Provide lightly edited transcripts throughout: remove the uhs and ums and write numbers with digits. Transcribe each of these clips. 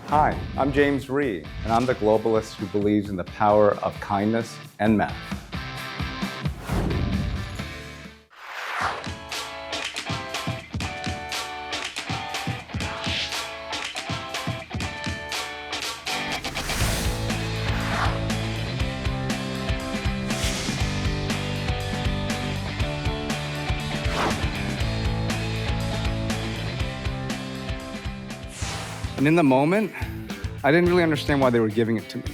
Hi, I'm James Rhee, and I'm the globalist who believes in the power of kindness and math. And in the moment, I didn't really understand why they were giving it to me.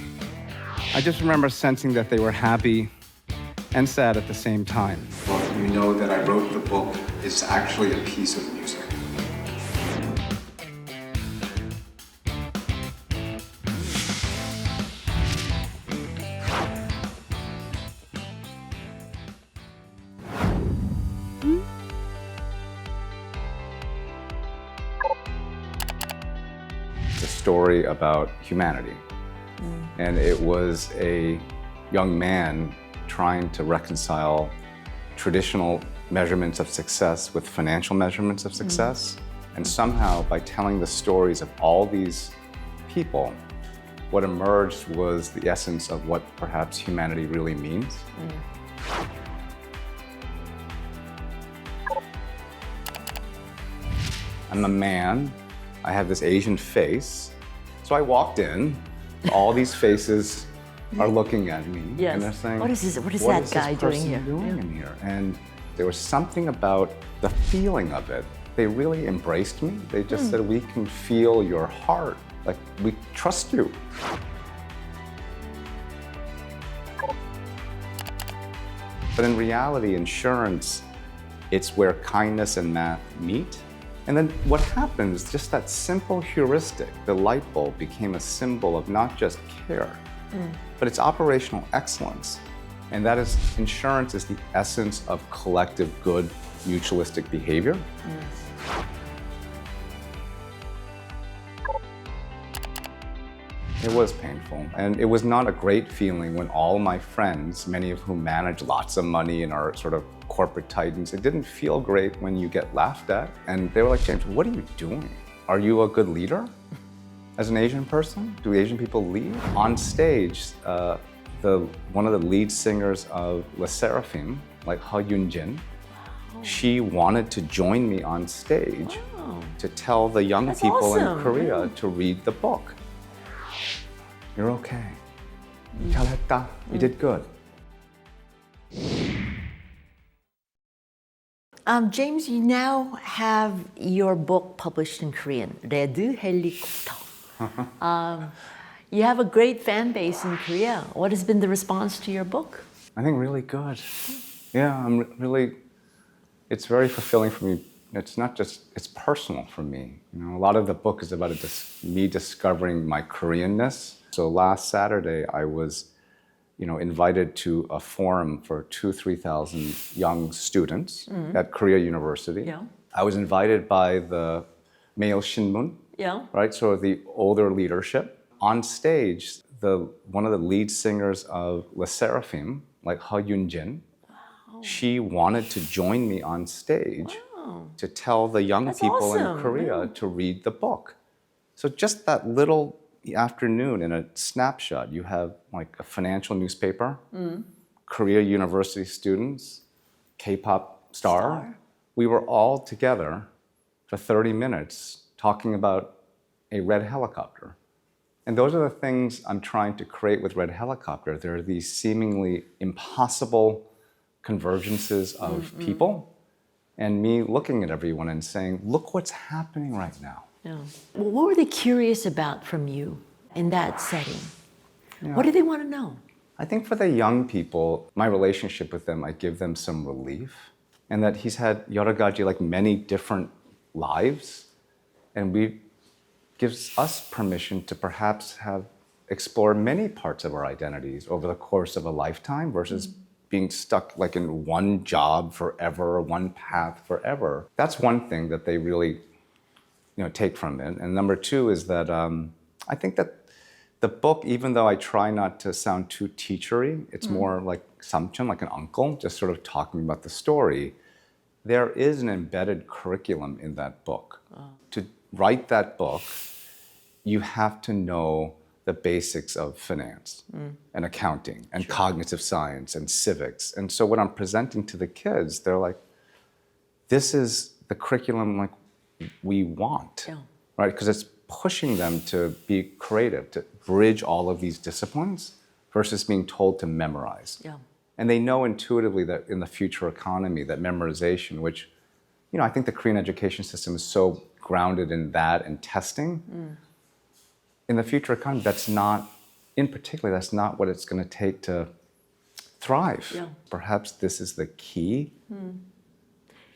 I just remember sensing that they were happy and sad at the same time. Well, you know that I wrote the book is actually a piece of music. Story about humanity. And it was a young man trying to reconcile traditional measurements of success with financial measurements of success. And somehow, by telling the stories of all these people, what emerged was the essence of what perhaps humanity really means. I'm a man. I have this Asian face. So I walked in, all these faces are looking at me, Yes. and they're saying, What is that guy doing here?" in here? And there was something about the feeling of it. They really embraced me. They just said, we can feel your heart, like we trust you. But in reality, insurance, it's where kindness and math meet. And then what happens, just that simple heuristic, the light bulb became a symbol of not just care, but it's operational excellence. And that is, insurance is the essence of collective good, mutualistic behavior. It was painful, and it was not a great feeling when all my friends, many of whom manage lots of money and are sort of corporate titans, it didn't feel great when you get laughed at. And they were like, James, what are you doing? Are you a good leader? As an Asian person, do Asian people lead? On stage, one of the lead singers of Le Seraphim, like He Yun-jin, she wanted to join me on stage to tell the young That's people awesome. in Korea to read the book. You're okay. 잘했다. You did good. James, you now have your book published in Korean, 레드헬리콥터. You have a great fan base in Korea. What has been the response to your book? I think really good. Yeah, it's very fulfilling for me. It's not just, it's personal for me. You know, a lot of the book is about me discovering my Koreanness. So last Saturday, I was, invited to a forum for 3,000 young students at Korea University. Yeah. I was invited by the male Shinmun, Yeah. right? So the older leadership. On stage, one of the lead singers of Le Seraphim, like He Yun-jin, she wanted to join me on stage to tell the young That's people awesome. in Korea to read the book. So just that little afternoon in a snapshot, you have like a financial newspaper, Korea University students, K-pop star. We were all together for 30 minutes talking about a red helicopter. And those are the things I'm trying to create with Red Helicopter. There are these seemingly impossible convergences of people, and me looking at everyone and saying, look what's happening right now. Yeah. Well, what were they curious about from you in that setting? What do they want to know? I think for the young people, my relationship with them, I give them some relief. And that he's had 여러 가지, like many different lives. And gives us permission to perhaps explore many parts of our identities over the course of a lifetime versus being stuck like in one job forever, one path forever. That's one thing that they really take from it. And number two is that I think that the book, even though I try not to sound too teachery, it's more like samchon, like an uncle, just sort of talking about the story. There is an embedded curriculum in that book. To write that book, you have to know the basics of finance and accounting and cognitive science and civics. And so what I'm presenting to the kids, they're like, this is the curriculum like we want, right? Because it's pushing them to be creative, to bridge all of these disciplines versus being told to memorize. Yeah. And they know intuitively that in the future economy, that memorization, which, you know, I think the Korean education system is so grounded in that and testing. In the future economy, that's not, in particular, that's not what it's going to take to thrive. Yeah. Perhaps this is the key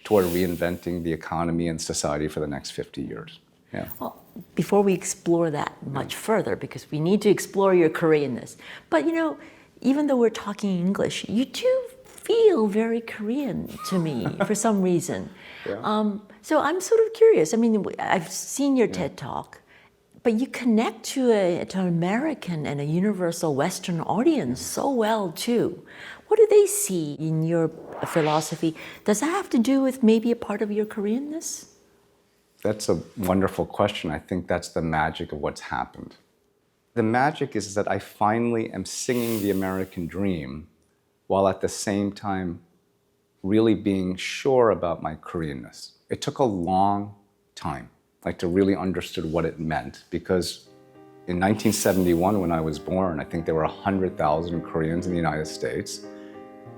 toward reinventing the economy and society for the next 50 years. Yeah. Well, before we explore that much further, because we need to explore your Koreanness, but you know, even though we're talking English, you do feel very Korean to me for some reason. So I'm sort of curious. I mean, I've seen your TED Talk, but you connect to an American and a universal Western audience so well too. What do they see in your philosophy? Does that have to do with maybe a part of your Koreanness? That's a wonderful question. I think that's the magic of what's happened. The magic is that I finally am singing the American dream while at the same time really being sure about my Koreanness. It took a long time, like to really understand what it meant, because in 1971, when I was born, I think there were 100,000 Koreans in the United States.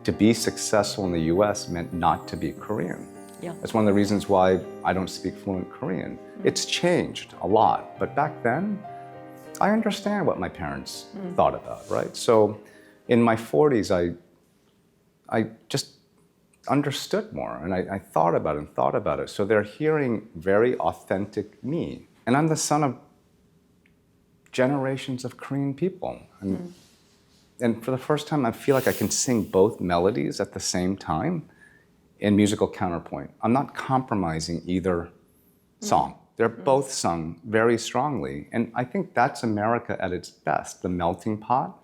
To be successful in the US meant not to be Korean. Yeah. That's one of the reasons why I don't speak fluent Korean. It's changed a lot, but back then, I understand what my parents thought about, right? So in my 40s, I just understood more, and I thought about it. So they're hearing very authentic me. And I'm the son of generations of Korean people. And for the first time, I feel like I can sing both melodies at the same time in musical counterpoint. I'm not compromising either song. They're both sung very strongly. And I think that's America at its best, the melting pot.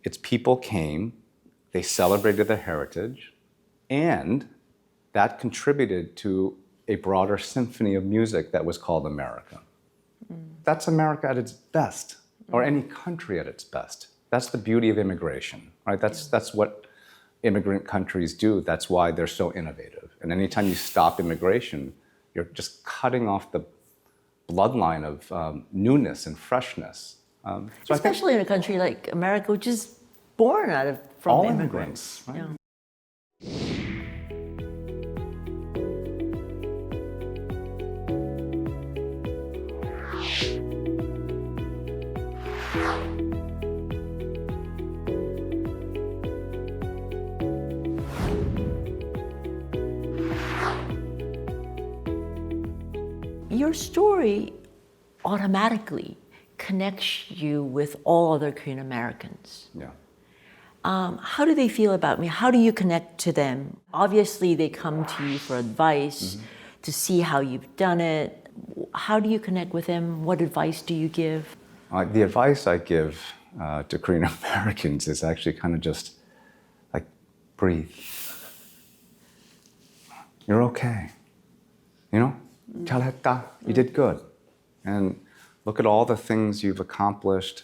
Its people came, they celebrated their heritage, and that contributed to a broader symphony of music that was called America. That's America at its best, or any country at its best. That's the beauty of immigration, right? That's what immigrant countries do. That's why they're so innovative. And anytime you stop immigration, you're just cutting off the bloodline of newness and freshness. So Especially in a country like America, which is born from all immigrants. right? Yeah. Your story automatically connects you with all other Korean Americans. Yeah. How do they feel about me? How do you connect to them? Obviously, they come to you for advice, to see how you've done it. How do you connect with them? What advice do you give? The advice I give to Korean Americans is actually kind of just like, breathe. You're okay. You know? 잘했다. You did good. And look at all the things you've accomplished.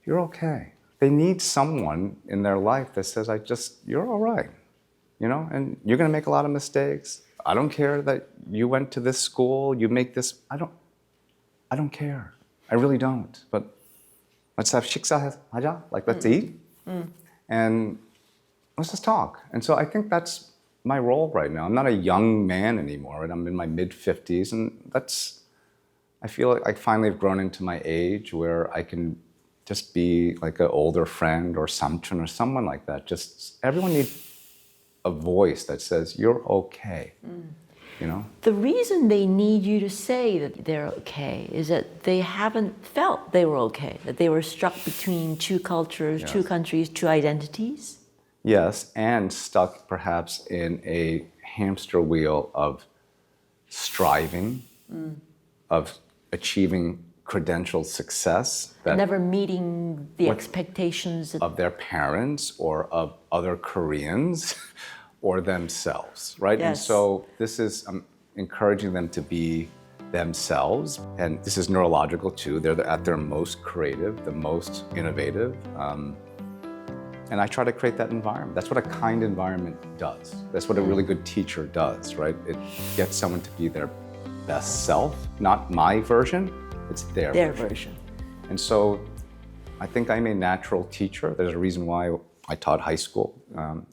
You're okay. They need someone in their life that says, you're all right. You know, and you're going to make a lot of mistakes. I don't care that you went to this school, you make this. I don't care. I really don't. But let's have 식사하자. Like, let's eat. And let's just talk. And so I think that's my role right now. I'm not a young man anymore, and I'm in my mid-50s, and I feel like I finally have grown into my age where I can just be like an older friend or samchun or someone like that. Just everyone needs a voice that says, you're okay, you know? The reason they need you to say that they're okay is that they haven't felt they were okay, that they were stuck between two cultures, two countries, two identities. Yes, and stuck perhaps in a hamster wheel of striving, of achieving credential success. That Never meeting the expectations of their parents or of other Koreans or themselves, right? Yes. And so this is encouraging them to be themselves. And this is neurological too. They're at their most creative, the most innovative. And I try to create that environment. That's what a kind environment does. That's what a really good teacher does, right? It gets someone to be their best self, not my version, it's their version. And so I think I'm a natural teacher. There's a reason why I taught high school.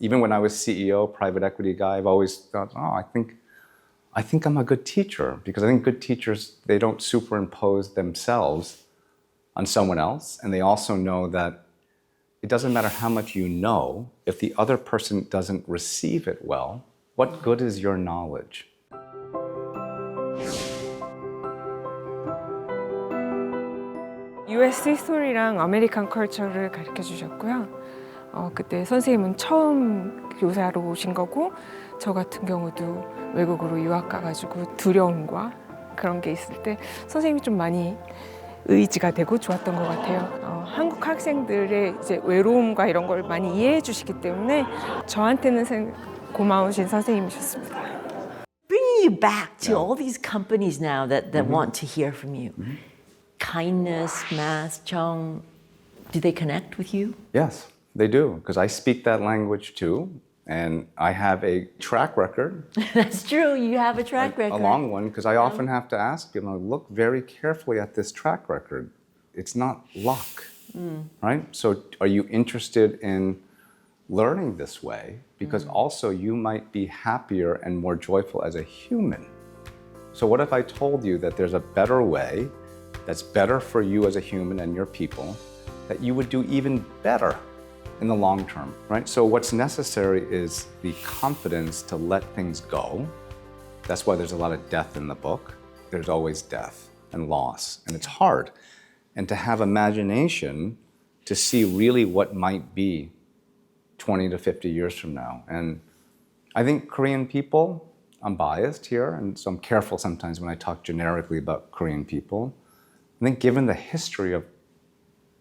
Even when I was CEO, private equity guy, I've always thought, I think I'm a good teacher, because I think good teachers, they don't superimpose themselves on someone else. And they also know that it doesn't matter how much you know, if the other person doesn't receive it well, what good is your knowledge? US 히스토리랑 아메리칸 컬처를 가르쳐 주셨고요. 그때 선생님은 처음 교사로 오신 거고, 저 같은 경우도 외국으로 유학 가가지고 두려움과 그런 게 있을 때 선생님이 좀 많이 의지가 되고 좋았던 것 같아요. 한국 학생들의 이제 외로움과 이런 걸 많이 이해해 주시기 때문에 저한테는 고마우신 선생님이셨습니다. Bringing you back to all these companies now that want to hear from you. Kindness, math, Chong, do they connect with you? Yes, they do, because I speak that language too. And I have a track record. That's true, you have a track record. A long one, because I often have to ask people, look very carefully at this track record. It's not luck, right? So are you interested in learning this way? Because also you might be happier and more joyful as a human. So what if I told you that there's a better way that's better for you as a human and your people, that you would do even better in the long term, right? So what's necessary is the confidence to let things go. That's why there's a lot of death in the book. There's always death and loss, and it's hard. And to have imagination to see really what might be 20 to 50 years from now. And I think Korean people, I'm biased here, and so I'm careful sometimes when I talk generically about Korean people. I think given the history of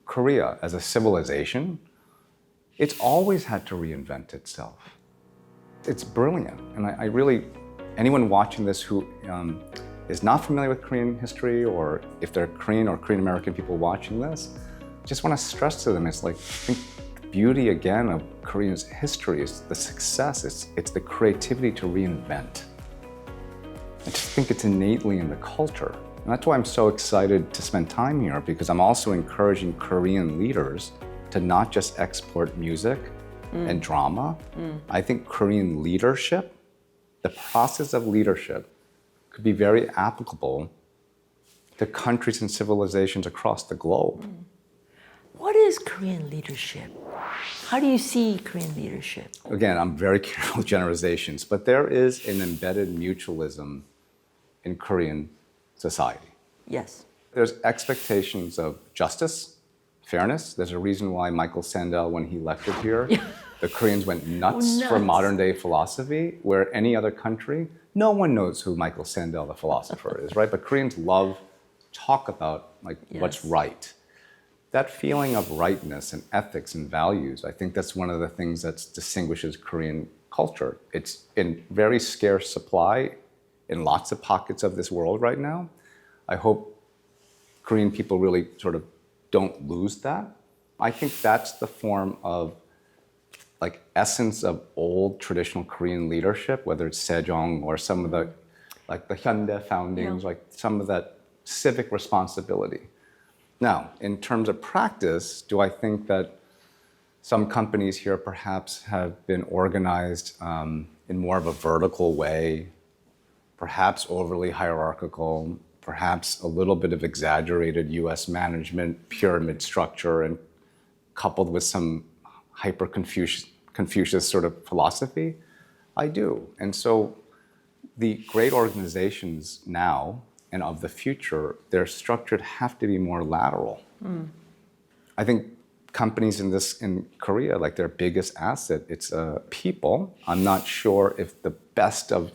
Korea as a civilization, it's always had to reinvent itself. It's brilliant. And I really, anyone watching this who is not familiar with Korean history, or if they're Korean or Korean American people watching this, just want to stress to them, it's like, I think the beauty again of Korea's history is the success, it's the creativity to reinvent. I just think it's innately in the culture. And that's why I'm so excited to spend time here, because I'm also encouraging Korean leaders to not just export music and drama. I think Korean leadership, the process of leadership, could be very applicable to countries and civilizations across the globe. What is Korean leadership? How do you see Korean leadership? Again, I'm very careful with generalizations, but there is an embedded mutualism in Korean society. Yes. There's expectations of justice, fairness. There's a reason why Michael Sandel, when he lectured here, the Koreans went nuts for modern day philosophy, where any other country, no one knows who Michael Sandel, the philosopher, is, right? But Koreans love to talk about what's right. That feeling of rightness and ethics and values, I think that's one of the things that distinguishes Korean culture. It's in very scarce supply in lots of pockets of this world right now. I hope Korean people really sort of don't lose that. I think that's the form of essence of old traditional Korean leadership, whether it's Sejong or some of the the Hyundai foundings, some of that civic responsibility. Now, in terms of practice, do I think that some companies here perhaps have been organized in more of a vertical way, perhaps overly hierarchical, perhaps a little bit of exaggerated US management pyramid structure, and coupled with some hyper-Confucius sort of philosophy? I do. And so the great organizations now and of the future, they're structured have to be more lateral. I think companies in Korea, their biggest asset, it's people. I'm not sure if the best of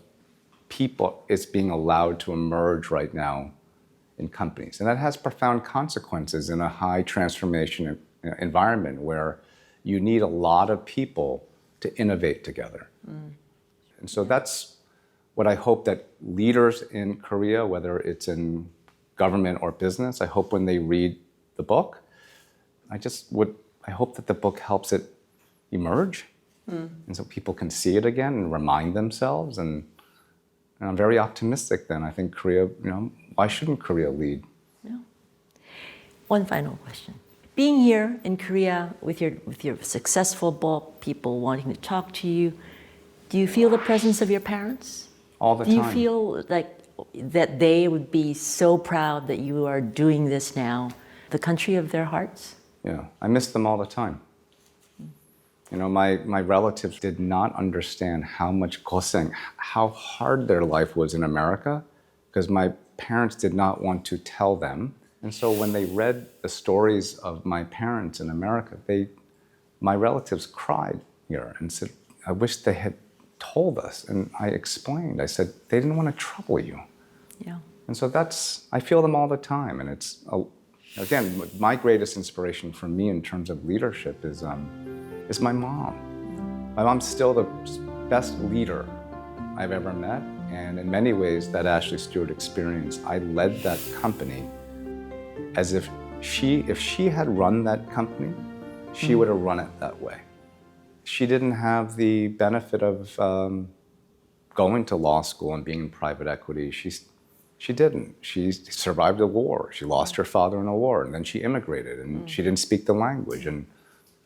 people is being allowed to emerge right now in companies. And that has profound consequences in a high transformation environment where you need a lot of people to innovate together. And so that's what I hope that leaders in Korea, whether it's in government or business, I hope when they read the book, I hope that the book helps it emerge. And so people can see it again and remind themselves. And I'm very optimistic then. I think Korea, why shouldn't Korea lead? Yeah. One final question. Being here in Korea with your successful book, people wanting to talk to you, do you feel the presence of your parents? All the time. Do you time. feel like that they would be so proud that you are doing this now, the country of their hearts? Yeah, I miss them all the time. My relatives did not understand how much goseng, how hard their life was in America, because my parents did not want to tell them. And so when they read the stories of my parents in America, my relatives cried here and said, I wish they had told us. And I explained, I said, they didn't want to trouble you. Yeah. And so I feel them all the time. And it's, again, my greatest inspiration for me in terms of leadership is my mom. My mom's still the best leader I've ever met. And in many ways, that Ashley Stewart experience, I led that company as if she had run that company, she would have run it that way. She didn't have the benefit of going to law school and being in private equity. She didn't. She survived a war. She lost her father in a war, and then she immigrated, and she didn't speak the language, and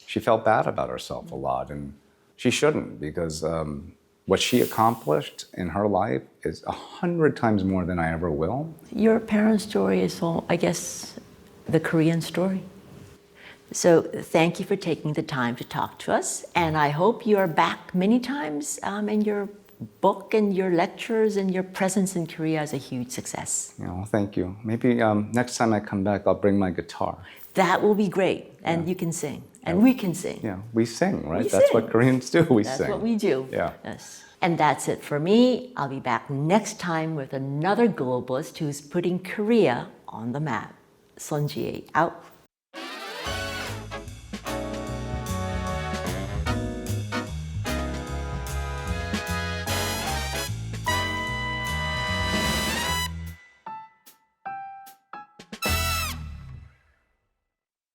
she felt bad about herself a lot, and she shouldn't, because what she accomplished in her life is 100 times more than I ever will. Your parents' story is, I guess, the Korean story. So thank you for taking the time to talk to us, and I hope you are back many times, and your book and your lectures and your presence in Korea is a huge success. Thank you. Maybe next time I come back, I'll bring my guitar. That will be great, and you can sing, and we can sing. Yeah, we sing, right? We That's sing. what Koreans do. We That's sing. what we do. Yeah. Yes. And that's it for me. I'll be back next time with another globalist who's putting Korea on the map. Son Ji out.